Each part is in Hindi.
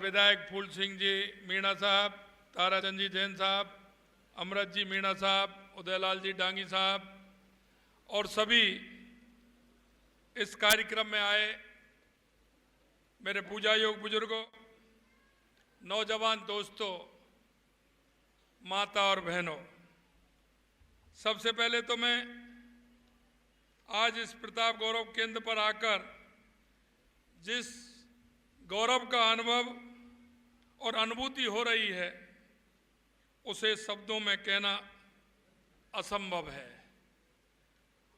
विधायक फूल सिंह जी मीणा साहब, ताराचंद जी जैन साहब, अमृत जी मीणा साहब, उदयलाल जी डांगी साहब और सभी इस कार्यक्रम में आए मेरे पूजा योग बुजुर्गों, नौजवान दोस्तों, माता और बहनों, सबसे पहले तो मैं आज इस प्रताप गौरव केंद्र पर आकर जिस गौरव का अनुभव और अनुभूति हो रही है उसे शब्दों में कहना असंभव है।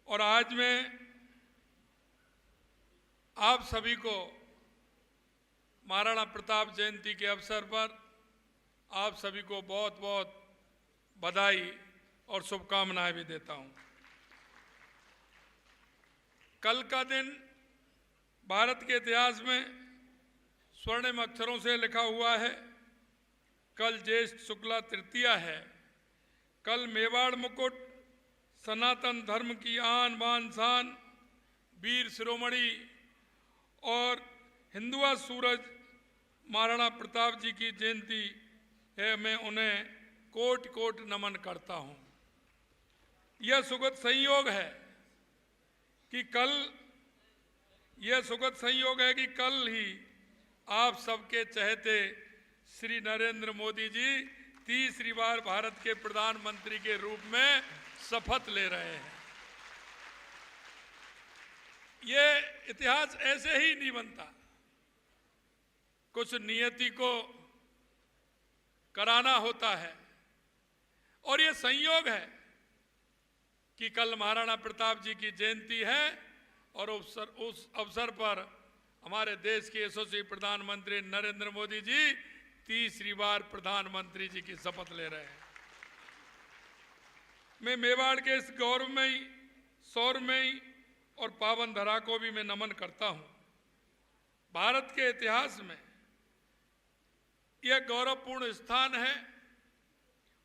और आज मैं आप सभी को महाराणा प्रताप जयंती के अवसर पर आप सभी को बहुत बहुत बधाई और शुभकामनाएं भी देता हूं। कल का दिन भारत के इतिहास में स्वर्णिम अक्षरों से लिखा हुआ है। कल ज्येष्ठ शुक्ला तृतीया है। कल मेवाड़ मुकुट, सनातन धर्म की आन बान शान, वीर शिरोमणि और हिंदुआ सूरज महाराणा प्रताप जी की जयंती है। मैं उन्हें कोटि कोटि नमन करता हूं। यह सुखद संयोग है कि कल ही आप सबके चहेते श्री नरेंद्र मोदी जी तीसरी बार भारत के प्रधानमंत्री के रूप में शपथ ले रहे हैं। ये इतिहास ऐसे ही नहीं बनता, कुछ नियति को कराना होता है। और ये संयोग है कि कल महाराणा प्रताप जी की जयंती है और उस अवसर पर हमारे देश के यशस्वी प्रधानमंत्री नरेंद्र मोदी जी तीसरी बार प्रधानमंत्री जी की शपथ ले रहे हैं। मैं मेवाड़ के इस गौरवमयी, शौर्यमयी और पावन धरा को भी मैं नमन करता हूं। भारत के इतिहास में यह गौरवपूर्ण स्थान है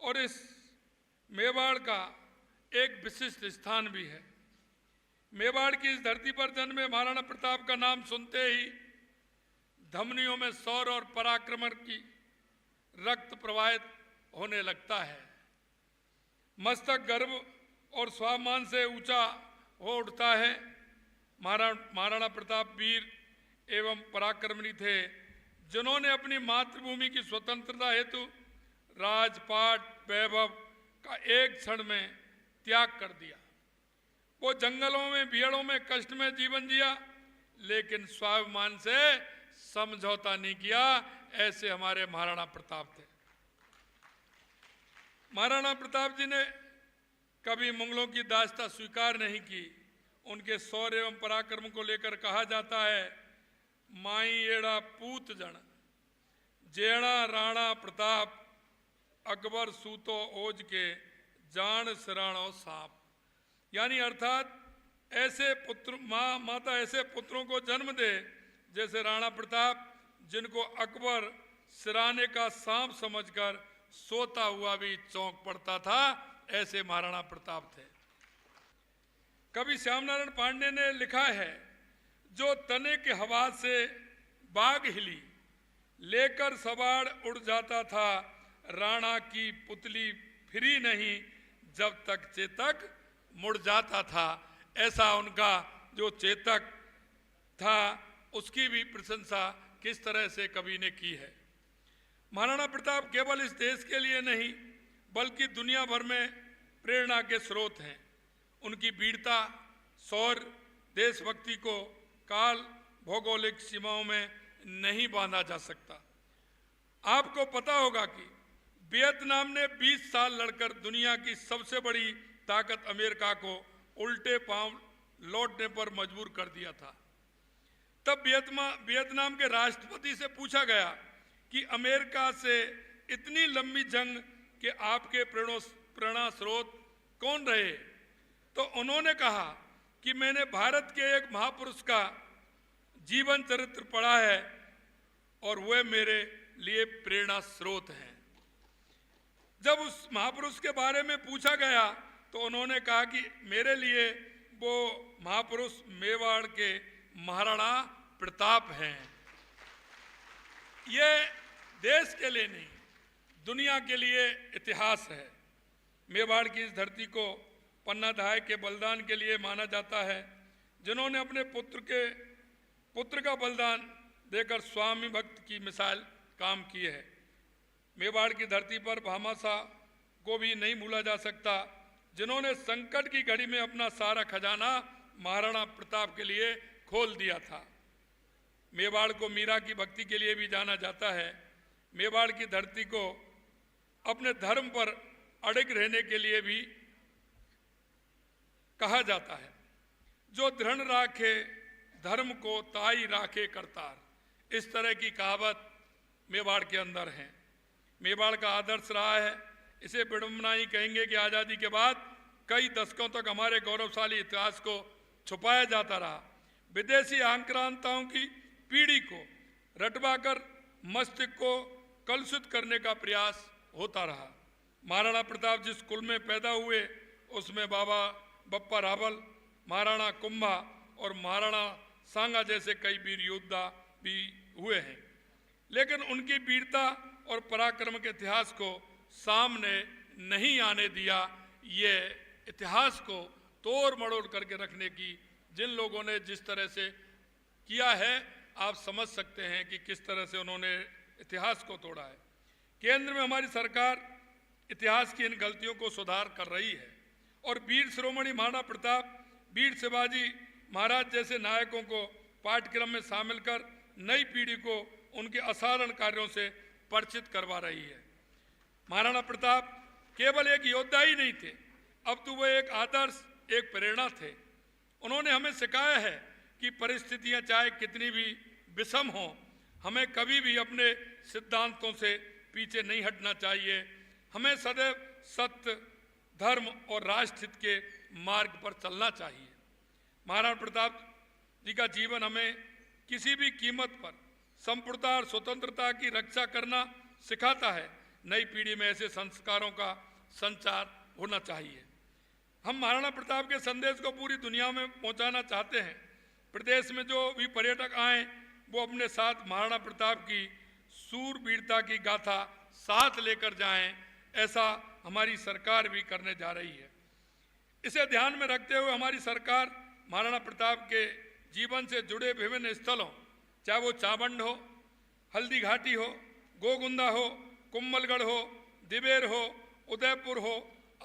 और इस मेवाड़ का एक विशिष्ट स्थान भी है। मेवाड़ की इस धरती पर जन्मे महाराणा प्रताप का नाम सुनते ही धमनियों में शौर्य और पराक्रम की रक्त प्रवाहित होने लगता है। मस्तक गर्व और स्वाभिमान से ऊंचा हो उठता है। महाराणा प्रताप वीर एवं पराक्रमी थे जिन्होंने अपनी मातृभूमि की स्वतंत्रता हेतु राजपाट वैभव का एक क्षण में त्याग कर दिया। वो जंगलों में, भीड़ों में, कष्ट में जीवन जिया, लेकिन स्वाभिमान से समझौता नहीं किया। ऐसे हमारे महाराणा प्रताप थे। महाराणा प्रताप जी ने कभी मुगलों की दास्ता स्वीकार नहीं की। उनके शौर्य एवं पराक्रम को लेकर कहा जाता है, माई एड़ा पूत जन जेड़ा राणा प्रताप, अकबर सूतो ओज के जान सिराणो सांप। यानी अर्थात ऐसे पुत्र, माता ऐसे पुत्रों को जन्म दे जैसे राणा प्रताप, जिनको अकबर सिराने का सांप समझकर सोता हुआ भी चौंक पड़ता था। ऐसे महाराणा प्रताप थे। कवि श्यामनारायण पांडे ने लिखा है, जो तने के हवा से बाग हिली, लेकर सवार उड़ जाता था, राणा की पुतली फिरी नहीं, जब तक चेतक मुड़ जाता था। ऐसा उनका जो चेतक था उसकी भी प्रशंसा किस तरह से कवि ने की है। महाराणा प्रताप केवल इस देश के लिए नहीं बल्कि दुनिया भर में प्रेरणा के स्रोत हैं। उनकी वीरता, शौर्य, देशभक्ति को काल, भौगोलिक सीमाओं में नहीं बांधा जा सकता। आपको पता होगा कि वियतनाम ने 20 साल लड़कर दुनिया की सबसे बड़ी ताकत अमेरिका को उल्टे पांव लौटने पर मजबूर कर दिया था। तब वियतनाम के राष्ट्रपति से पूछा गया कि अमेरिका से इतनी लंबी जंग के आपके प्रेरणा स्रोत कौन रहे? तो उन्होंने कहा कि मैंने भारत के एक महापुरुष का जीवन चरित्र पढ़ा है और वह मेरे लिए प्रेरणा स्रोत हैं। जब उस महापुरुष के बारे में पूछा गया तो उन्होंने कहा कि मेरे लिए वो महापुरुष मेवाड़ के महाराणा प्रताप हैं। ये देश के लिए नहीं, दुनिया के लिए इतिहास है। मेवाड़ की इस धरती को पन्ना दहाय के बलिदान के लिए माना जाता है, जिन्होंने अपने पुत्र का बलिदान देकर स्वामी भक्त की मिसाल काम की है। मेवाड़ की धरती पर भामाशाह को भी नहीं भूला जा सकता, जिन्होंने संकट की घड़ी में अपना सारा खजाना महाराणा प्रताप के लिए खोल दिया था। मेवाड़ को मीरा की भक्ति के लिए भी जाना जाता है। मेवाड़ की धरती को अपने धर्म पर अड़िग रहने के लिए भी कहा जाता है। जो दृढ़ राखे धर्म को ताई राखे करतार, इस तरह की कहावत मेवाड़ के अंदर है। मेवाड़ का आदर्श रहा है। इसे विडंबना ही कहेंगे कि आज़ादी के बाद कई दशकों तक हमारे गौरवशाली इतिहास को छुपाया जाता रहा। विदेशी आक्रांताओं की पीढ़ी को रटवाकर मस्तिष्क को कलुषित करने का प्रयास होता रहा। महाराणा प्रताप जिस कुल में पैदा हुए, उसमें बाबा बप्पा रावल, महाराणा कुंभा और महाराणा सांगा जैसे कई वीर योद्धा भी हुए हैं, लेकिन उनकी वीरता और पराक्रम के इतिहास को सामने नहीं आने दिया। ये इतिहास को तोड़ मड़ोड़ करके रखने की जिन लोगों ने जिस तरह से किया है, आप समझ सकते हैं कि किस तरह से उन्होंने इतिहास को तोड़ा है। केंद्र में हमारी सरकार इतिहास की इन गलतियों को सुधार कर रही है और वीर शिरोमणि महाराणा प्रताप, वीर शिवाजी महाराज जैसे नायकों को पाठ्यक्रम में शामिल कर नई पीढ़ी को उनके असाधारण कार्यों से परिचित करवा रही है। महाराणा प्रताप केवल एक योद्धा ही नहीं थे, अब तो वो एक आदर्श, एक प्रेरणा थे। उन्होंने हमें सिखाया है कि परिस्थितियां चाहे कितनी भी विषम हों, हमें कभी भी अपने सिद्धांतों से पीछे नहीं हटना चाहिए। हमें सदैव सत्य, धर्म और राष्ट्रहित के मार्ग पर चलना चाहिए। महाराणा प्रताप जी का जीवन हमें किसी भी कीमत पर संपूर्णता और स्वतंत्रता की रक्षा करना सिखाता है। नई पीढ़ी में ऐसे संस्कारों का संचार होना चाहिए। हम महाराणा प्रताप के संदेश को पूरी दुनिया में पहुंचाना चाहते हैं। प्रदेश में जो भी पर्यटक आए, वो अपने साथ महाराणा प्रताप की सूरवीरता की गाथा साथ लेकर जाएं, ऐसा हमारी सरकार भी करने जा रही है। इसे ध्यान में रखते हुए हमारी सरकार महाराणा प्रताप के जीवन से जुड़े विभिन्न स्थलों, चाहे वो चावंड हो, हल्दी घाटी हो, गोगुंदा हो, कुम्भलगढ़ हो, दिवेर हो, उदयपुर हो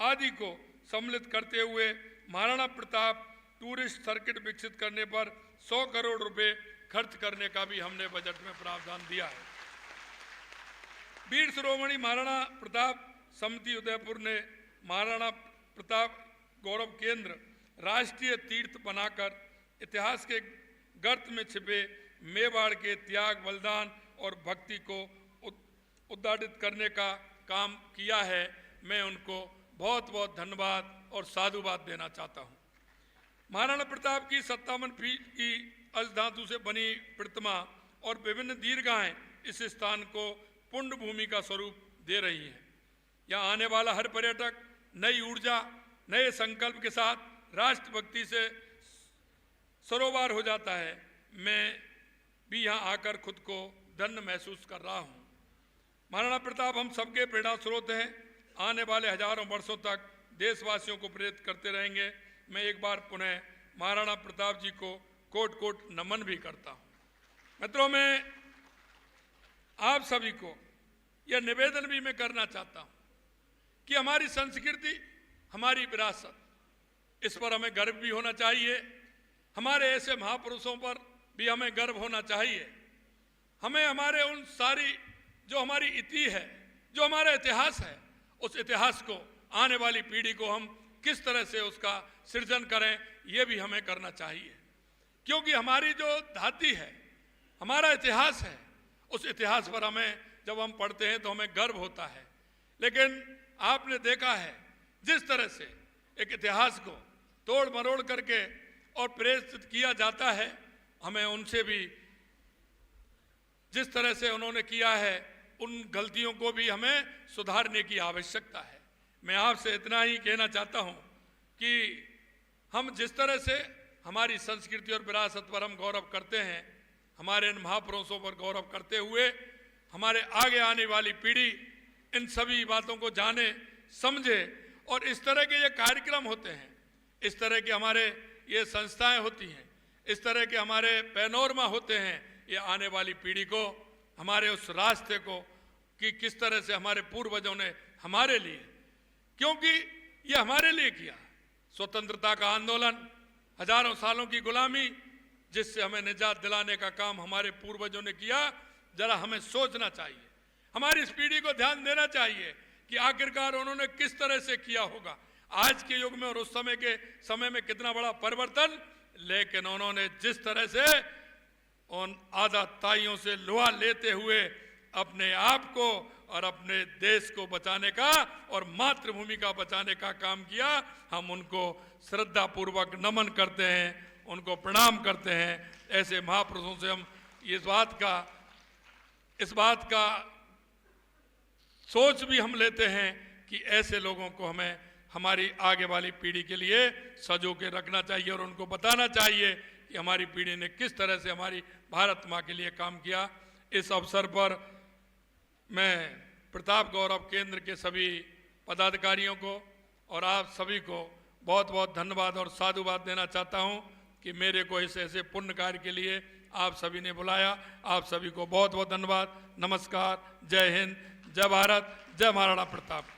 आदि को सम्मिलित करते हुए महाराणा प्रताप टूरिस्ट सर्किट विकसित करने पर 100 करोड़ रुपए खर्च करने का भी हमने बजट में प्रावधान दिया है। वीर शिरोमणि महाराणा प्रताप समिति उदयपुर ने महाराणा प्रताप गौरव केंद्र राष्ट्रीय तीर्थ बनाकर इतिहास के गर्त में छिपे मेवाड़ के त्याग, बलिदान और भक्ति को उद्घाटित करने का काम किया है। मैं उनको बहुत बहुत धन्यवाद और साधुवाद देना चाहता हूँ। महाराणा प्रताप की 57 फीट की अजधातु से बनी प्रतिमा और विभिन्न दीर्घाएं इस स्थान को पुण्य भूमि का स्वरूप दे रही हैं। यहाँ आने वाला हर पर्यटक नई ऊर्जा, नए संकल्प के साथ राष्ट्रभक्ति से सरोवर हो जाता है। मैं भी यहाँ आकर खुद को धन्य महसूस कर रहा हूँ। महाराणा प्रताप हम सबके प्रेरणा स्रोत हैं। आने वाले हजारों वर्षों तक देशवासियों को प्रेरित करते रहेंगे। मैं एक बार पुनः महाराणा प्रताप जी को कोट कोट नमन भी करता हूँ। मित्रों, मैं आप सभी को यह निवेदन भी मैं करना चाहता हूँ कि हमारी संस्कृति, हमारी विरासत, इस पर हमें गर्व भी होना चाहिए। हमारे ऐसे महापुरुषों पर भी हमें गर्व होना चाहिए। हमें हमारे उन सारी जो हमारी इति है, जो हमारा इतिहास है, उस इतिहास को आने वाली पीढ़ी को हम किस तरह से उसका सृजन करें, ये भी हमें करना चाहिए। क्योंकि हमारी जो धाती है, हमारा इतिहास है, उस इतिहास पर हमें जब हम पढ़ते हैं तो हमें गर्व होता है। लेकिन आपने देखा है जिस तरह से एक इतिहास को तोड़ मरोड़ करके और प्रेरित किया जाता है, हमें उनसे भी जिस तरह से उन्होंने किया है, उन गलतियों को भी हमें सुधारने की आवश्यकता है। मैं आपसे इतना ही कहना चाहता हूं कि हम जिस तरह से हमारी संस्कृति और विरासत पर हम गौरव करते हैं, हमारे इन महापुरुषों पर गौरव करते हुए हमारे आगे आने वाली पीढ़ी इन सभी बातों को जाने, समझे। और इस तरह के ये कार्यक्रम होते हैं, इस तरह के हमारे ये संस्थाएं होती हैं, इस तरह के हमारे पैनोरमा होते हैं, ये आने वाली पीढ़ी को हमारे उस रास्ते को कि किस तरह से हमारे पूर्वजों ने हमारे लिए, क्योंकि ये हमारे लिए किया, स्वतंत्रता का आंदोलन, हजारों सालों की गुलामी, जिससे हमें निजात दिलाने का काम हमारे पूर्वजों ने किया। जरा हमें सोचना चाहिए, हमारी इस पीढ़ी को ध्यान देना चाहिए कि आखिरकार उन्होंने किस तरह से किया होगा आज के युग में और उस समय के समय में कितना बड़ा परिवर्तन। लेकिन उन्होंने जिस तरह से उन आदाताइयों से लोहा लेते हुए अपने आप को और अपने देश को बचाने का और मातृभूमि का बचाने का काम किया, हम उनको श्रद्धा पूर्वक नमन करते हैं, उनको प्रणाम करते हैं। ऐसे महापुरुषों से हम इस बात का सोच भी हम लेते हैं कि ऐसे लोगों को हमें हमारी आगे वाली पीढ़ी के लिए सजो के रखना चाहिए और उनको बताना चाहिए कि हमारी पीढ़ी ने किस तरह से हमारी भारत माँ के लिए काम किया। इस अवसर पर मैं प्रताप गौरव केंद्र के सभी पदाधिकारियों को और आप सभी को बहुत बहुत धन्यवाद और साधुवाद देना चाहता हूं कि मेरे को इस ऐसे पुण्य कार्य के लिए आप सभी ने बुलाया। आप सभी को बहुत बहुत धन्यवाद। नमस्कार, जय हिंद, जय भारत, जय महाराणा प्रताप।